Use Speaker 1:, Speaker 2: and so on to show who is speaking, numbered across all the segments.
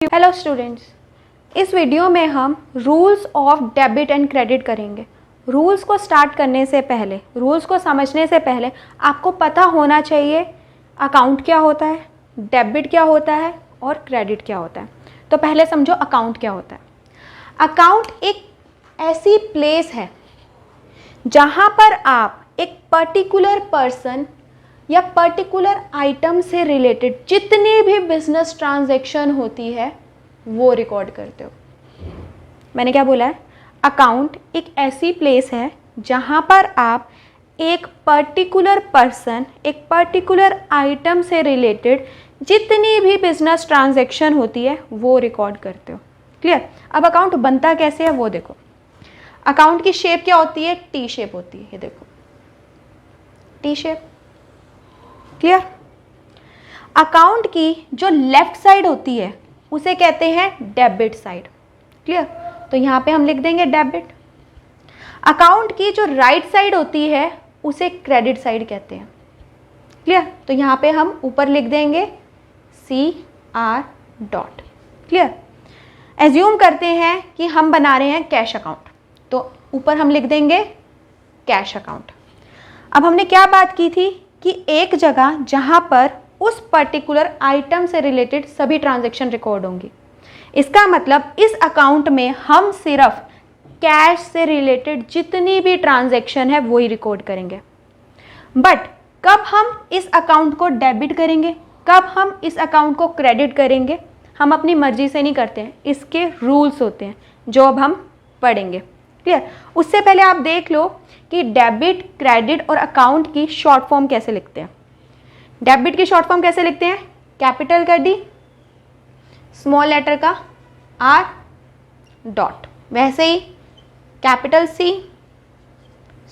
Speaker 1: Hello students, इस video में हम rules of debit and credit करेंगे। रूल्स को स्टार्ट करने से पहले, रूल्स को समझने से पहले आपको पता होना चाहिए अकाउंट क्या होता है, डेबिट क्या होता है और क्रेडिट क्या होता है। तो पहले समझो अकाउंट क्या होता है। अकाउंट एक ऐसी प्लेस है जहाँ पर आप एक पर्टिकुलर पर्सन या पर्टिकुलर आइटम से रिलेटेड जितनी भी बिजनेस ट्रांजैक्शन होती है वो रिकॉर्ड करते हो। मैंने क्या बोला है? अकाउंट एक ऐसी प्लेस है जहाँ पर आप एक पर्टिकुलर पर्सन, एक पर्टिकुलर आइटम से रिलेटेड जितनी भी बिजनेस ट्रांजैक्शन होती है वो रिकॉर्ड करते हो। क्लियर? अब अकाउंट बनता कैसे है वो देखो। अकाउंट की शेप क्या होती है? टी शेप होती है। ये देखो, टी शेप। क्लियर? अकाउंट की जो लेफ्ट साइड होती है उसे कहते हैं डेबिट साइड। क्लियर? तो यहाँ पे हम लिख देंगे डेबिट। अकाउंट की जो राइट साइड होती है उसे क्रेडिट साइड कहते हैं। क्लियर? तो यहाँ पे हम ऊपर लिख देंगे CR डॉट। क्लियर? एज्यूम करते हैं कि हम बना रहे हैं कैश अकाउंट, तो ऊपर हम लिख देंगे कैश अकाउंट। अब हमने क्या बात की थी कि एक जगह जहां पर उस पर्टिकुलर आइटम से रिलेटेड सभी ट्रांजैक्शन रिकॉर्ड होंगी। इसका मतलब इस अकाउंट में हम सिर्फ कैश से रिलेटेड जितनी भी ट्रांजैक्शन है वही रिकॉर्ड करेंगे। बट कब हम इस अकाउंट को डेबिट करेंगे, कब हम इस अकाउंट को क्रेडिट करेंगे, हम अपनी मर्जी से नहीं करते हैं। इसके रूल्स होते हैं जो अब हम पढ़ेंगे। क्लियर? उससे पहले आप देख लो कि डेबिट, क्रेडिट और अकाउंट की शॉर्ट फॉर्म कैसे लिखते हैं। डेबिट की शॉर्ट फॉर्म कैसे लिखते हैं? कैपिटल का D, स्मॉल लेटर का R डॉट। वैसे ही capital C,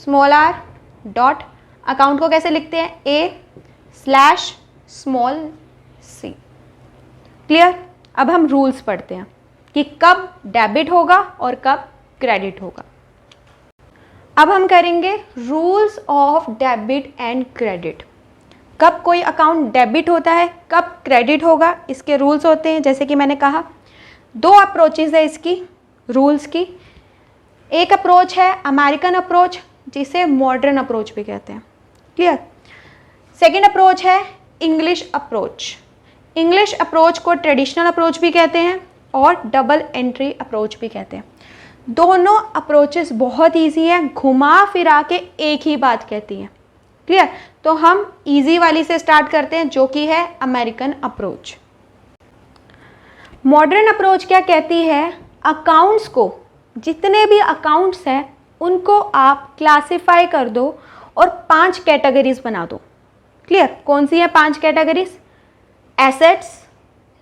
Speaker 1: small r dot. Account को कैसे लिखते हैं? A/ small c। क्लियर? अब हम रूल्स पढ़ते हैं कि कब डेबिट होगा और कब क्रेडिट होगा। अब हम करेंगे rules of debit and credit. कब कोई अकाउंट डेबिट होता है, कब क्रेडिट होगा, इसके रूल्स होते हैं। जैसे कि मैंने कहा, दो अप्रोचेज है इसकी रूल्स की। एक अप्रोच है अमेरिकन अप्रोच, जिसे मॉडर्न अप्रोच भी कहते हैं। क्लियर? सेकेंड अप्रोच है इंग्लिश अप्रोच। इंग्लिश अप्रोच को ट्रेडिशनल अप्रोच भी कहते हैं और डबल एंट्री अप्रोच भी कहते हैं। दोनों अप्रोचेस बहुत इजी है, घुमा फिरा के एक ही बात कहती है। क्लियर? तो हम इजी वाली से स्टार्ट करते हैं जो कि है अमेरिकन अप्रोच। मॉडर्न अप्रोच क्या कहती है? अकाउंट्स को, जितने भी अकाउंट्स हैं उनको आप क्लासिफाई कर दो और 5 कैटेगरीज बना दो। क्लियर? कौन सी है 5 categories? Assets,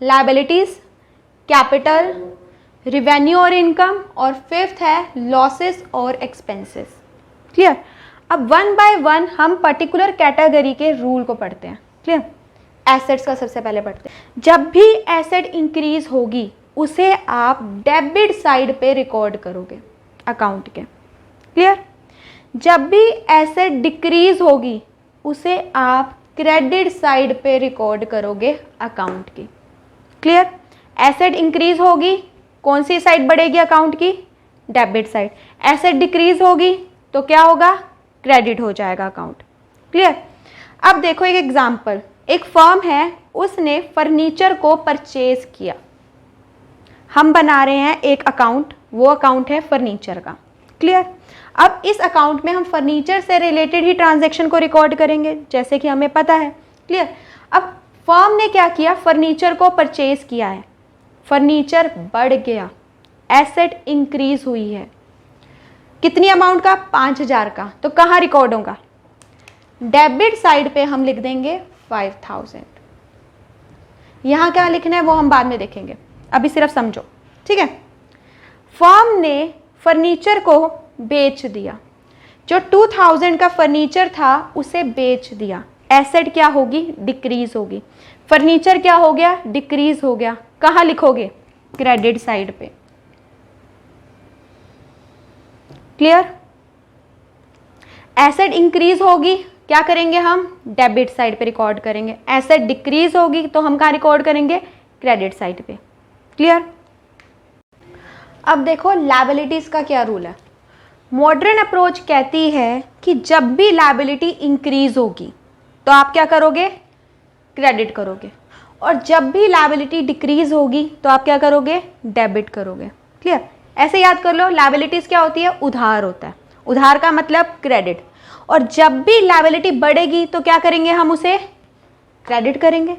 Speaker 1: liabilities, capital, revenue और इनकम, और फिफ्थ है लॉसेस और एक्सपेंसेस। क्लियर? अब वन बाय वन हम पर्टिकुलर कैटेगरी के रूल को पढ़ते हैं। क्लियर? एसेट्स का सबसे पहले पढ़ते हैं। जब भी एसेट इंक्रीज होगी उसे आप डेबिट साइड पे रिकॉर्ड करोगे अकाउंट के। क्लियर? जब भी एसेट डिक्रीज होगी उसे आप क्रेडिट साइड पे रिकॉर्ड करोगे अकाउंट की। क्लियर? एसेट इंक्रीज होगी, कौन सी साइड बढ़ेगी अकाउंट की? Debit side. एसेट डिक्रीज होगी तो क्या होगा? क्रेडिट हो जाएगा अकाउंट। क्लियर? अब देखो एक एग्जांपल। एक फर्म है, उसने फर्नीचर को परचेज किया। हम बना रहे हैं एक अकाउंट, वो अकाउंट है फर्नीचर का। क्लियर? अब इस अकाउंट में हम फर्नीचर से रिलेटेड ही ट्रांजैक्शन को रिकॉर्ड करेंगे जैसे कि हमें पता है। क्लियर? अब फर्म ने क्या किया? फर्नीचर को परचेज किया है, फर्नीचर बढ़ गया, एसेट इंक्रीज हुई है। कितनी अमाउंट का? 5000 का। तो कहाँ रिकॉर्ड होगा? डेबिट साइड पे हम लिख देंगे 5000। यहां क्या लिखना है वो हम बाद में देखेंगे, अभी सिर्फ समझो। ठीक है? फर्म ने फर्नीचर को बेच दिया, जो 2000 का फर्नीचर था उसे बेच दिया। एसेट क्या होगी? डिक्रीज होगी। फर्नीचर क्या हो गया? डिक्रीज हो गया। कहाँ लिखोगे? क्रेडिट साइड पे। क्लियर? एसेट इंक्रीज होगी, क्या करेंगे हम? डेबिट साइड पे रिकॉर्ड करेंगे। एसेट डिक्रीज होगी तो हम कहाँ रिकॉर्ड करेंगे? क्रेडिट साइड पे। क्लियर? अब देखो लायबिलिटीज का क्या रूल है। मॉडर्न अप्रोच कहती है कि जब भी लायबिलिटी इंक्रीज होगी तो आप क्या करोगे? क्रेडिट करोगे, और जब भी लायबिलिटी डिक्रीज होगी तो आप क्या करोगे? डेबिट करोगे। क्लियर? ऐसे याद कर लो, लायबिलिटीज क्या होती है? उधार होता है, उधार का मतलब क्रेडिट। और जब भी लायबिलिटी बढ़ेगी तो क्या करेंगे? हम उसे क्रेडिट करेंगे।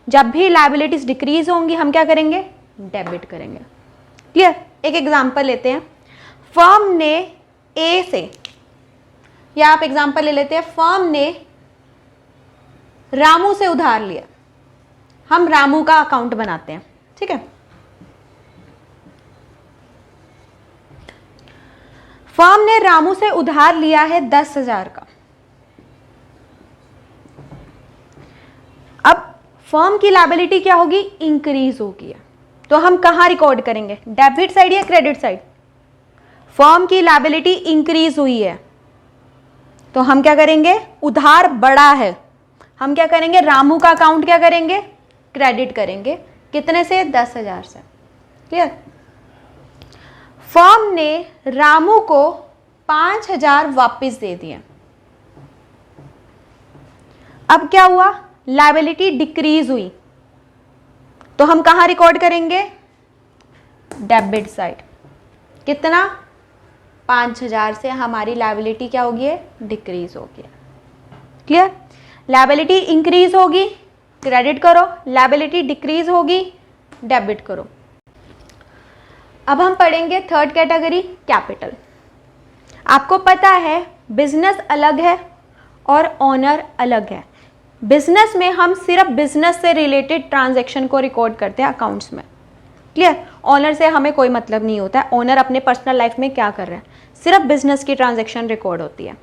Speaker 1: जब भी लायबिलिटीज डिक्रीज होंगी हम क्या करेंगे? डेबिट करेंगे। क्लियर? एक एग्जांपल लेते हैं। फर्म ने ए से, या आप एग्जांपल ले लेते हैं, फर्म ने रामू से उधार लिया। हम रामू का अकाउंट बनाते हैं, ठीक है। फर्म ने रामू से उधार लिया है 10,000 का। अब फर्म की लायबिलिटी क्या होगी? इंक्रीज होगी। तो हम कहां रिकॉर्ड करेंगे? डेबिट साइड या क्रेडिट साइड? फर्म की लायबिलिटी इंक्रीज हुई है तो हम क्या करेंगे? उधार बढ़ा है, हम क्या करेंगे? रामू का अकाउंट क्या करेंगे? क्रेडिट करेंगे। कितने से? 10,000 से। क्लियर? फर्म ने रामू को 5,000 वापस दे दिए। अब क्या हुआ? लायबिलिटी डिक्रीज हुई तो हम कहां रिकॉर्ड करेंगे? Debit side. कितना? 5,000 से हमारी लायबिलिटी क्या होगी? डिक्रीज होगी। क्लियर? लायबिलिटी इंक्रीज होगी, क्रेडिट करो। लायबिलिटी डिक्रीज होगी, डेबिट करो। अब हम पढ़ेंगे थर्ड कैटेगरी, कैपिटल। आपको पता है बिजनेस अलग है और ओनर अलग है। बिजनेस में हम सिर्फ बिजनेस से रिलेटेड ट्रांजैक्शन को रिकॉर्ड करते हैं अकाउंट्स में। क्लियर? ओनर से हमें कोई मतलब नहीं होता है, ओनर अपने पर्सनल लाइफ में क्या कर रहे हैं, सिर्फ बिजनेस की ट्रांजैक्शन रिकॉर्ड होती है।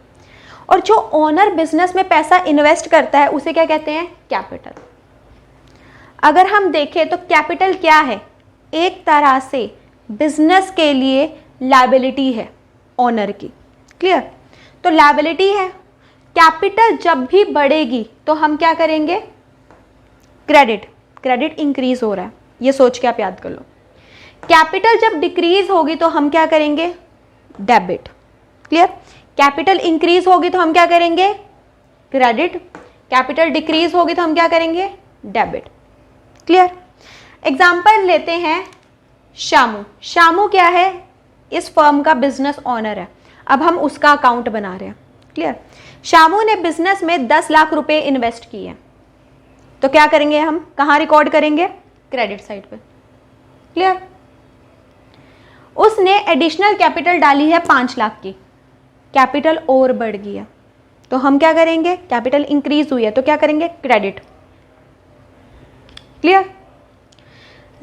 Speaker 1: और जो ओनर बिजनेस में पैसा इन्वेस्ट करता है उसे क्या कहते हैं? कैपिटल। अगर हम देखें तो कैपिटल क्या है? एक तरह से बिजनेस के लिए लायबिलिटी है ओनर की। क्लियर? तो लायबिलिटी है, कैपिटल जब भी बढ़ेगी तो हम क्या करेंगे? क्रेडिट। क्रेडिट इंक्रीज हो रहा है, ये सोच के आप याद कर लो। कैपिटल जब डिक्रीज होगी तो हम क्या करेंगे? डेबिट। क्लियर? कैपिटल इंक्रीज होगी तो हम क्या करेंगे? क्रेडिट। कैपिटल डिक्रीज होगी तो हम क्या करेंगे? डेबिट। क्लियर? एग्जाम्पल लेते हैं शामू। शामू क्या है? इस फर्म का बिजनेस ओनर है। अब हम उसका अकाउंट बना रहे हैं। क्लियर? शामू ने बिजनेस में 10 लाख रुपए इन्वेस्ट किए, तो क्या करेंगे? हम कहां रिकॉर्ड करेंगे? क्रेडिट साइड पे। क्लियर? उसने एडिशनल कैपिटल डाली है 5 लाख की, कैपिटल और बढ़ गई है तो हम क्या करेंगे? कैपिटल इंक्रीज हुई है तो क्या करेंगे? क्रेडिट। क्लियर?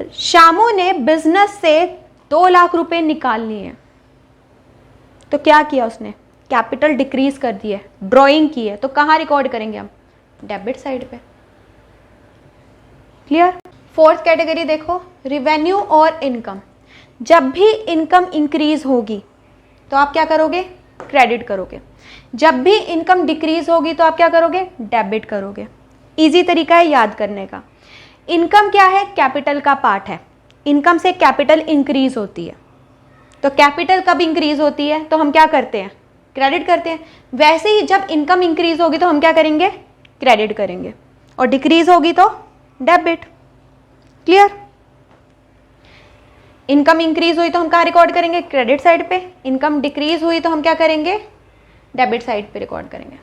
Speaker 1: शामू ने बिजनेस से 2 लाख रुपए निकाल लिए हैं तो क्या किया उसने? कैपिटल डिक्रीज कर दी है, ड्रॉइंग की है, तो कहां रिकॉर्ड करेंगे हम? डेबिट साइड पे। क्लियर? फोर्थ कैटेगरी देखो, रिवेन्यू और इनकम। जब भी इनकम इंक्रीज होगी तो आप क्या करोगे? क्रेडिट करोगे। जब भी इनकम डिक्रीज होगी तो आप क्या करोगे? डेबिट करोगे। इजी तरीका है याद करने का। इनकम क्या है? कैपिटल का पार्ट है। इनकम से कैपिटल इंक्रीज होती है, तो कैपिटल कब इंक्रीज होती है तो हम क्या करते हैं? क्रेडिट करते हैं। वैसे ही जब इनकम इंक्रीज होगी तो हम क्या करेंगे? क्रेडिट करेंगे, और डिक्रीज होगी तो डेबिट। क्लियर? इनकम इंक्रीज हुई तो हम कहाँ रिकॉर्ड करेंगे? क्रेडिट साइड पे। इनकम डिक्रीज हुई तो हम क्या करेंगे? डेबिट साइड पे रिकॉर्ड करेंगे।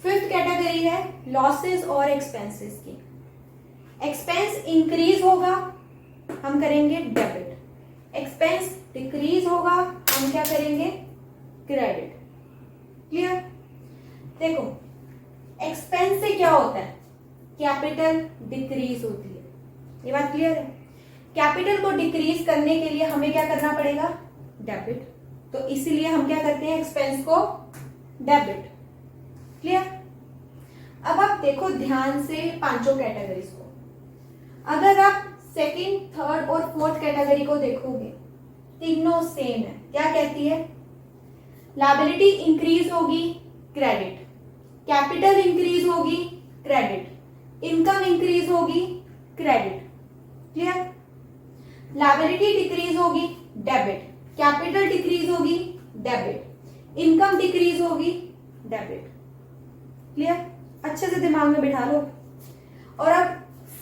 Speaker 1: फिफ्थ कैटेगरी है लॉसेस और एक्सपेंसेस की। एक्सपेंस इंक्रीज होगा हम करेंगे डेबिट, एक्सपेंस डिक्रीज होगा हम क्या करेंगे? क्रेडिट। क्लियर? देखो एक्सपेंस से क्या होता है? कैपिटल डिक्रीज होती है, ये बात क्लियर है। कैपिटल को डिक्रीज करने के लिए हमें क्या करना पड़ेगा? डेबिट। तो इसीलिए हम क्या करते हैं? एक्सपेंस को डेबिट। क्लियर? अब आप देखो ध्यान से पांचों कैटेगरीज को। अगर आप सेकंड, थर्ड और फोर्थ कैटेगरी को देखोगे, तीनों सेम है। क्या कहती है? लायबिलिटी इंक्रीज होगी, क्रेडिट। कैपिटल इंक्रीज होगी, क्रेडिट। इनकम इंक्रीज होगी, क्रेडिट। क्लियर? लायबिलिटी डिक्रीज होगी, डेबिट, कैपिटल डिक्रीज होगी, डेबिट, इनकम डिक्रीज होगी, डेबिट। क्लियर? अच्छे से दिमाग में बिठा लो। और अब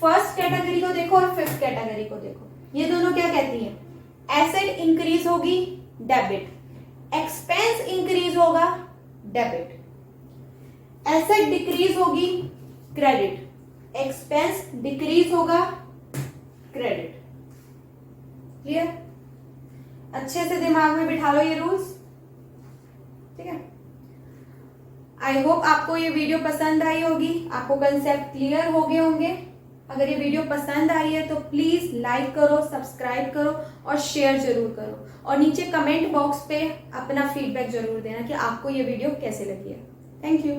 Speaker 1: फर्स्ट कैटेगरी को देखो और फिफ्थ कैटेगरी को देखो, ये दोनों क्या कहती हैं? एसेट इंक्रीज होगी, डेबिट, एक्सपेंस इंक्रीज होगा, डेबिट, एसेट डिक्रीज होगी, क्रेडिट, एक्सपेंस डिक्रीज होगा, क्रेडिट। क्लियर? अच्छे से दिमाग में बिठा लो ये रूल्स। ठीक है, आई होप आपको ये वीडियो पसंद आई होगी, आपको कंसेप्ट क्लियर हो गए होंगे। अगर ये वीडियो पसंद आई है तो प्लीज लाइक करो, सब्सक्राइब करो और शेयर जरूर करो, और नीचे कमेंट बॉक्स पे अपना फीडबैक जरूर देना कि आपको ये वीडियो कैसे लगी है। Thank you.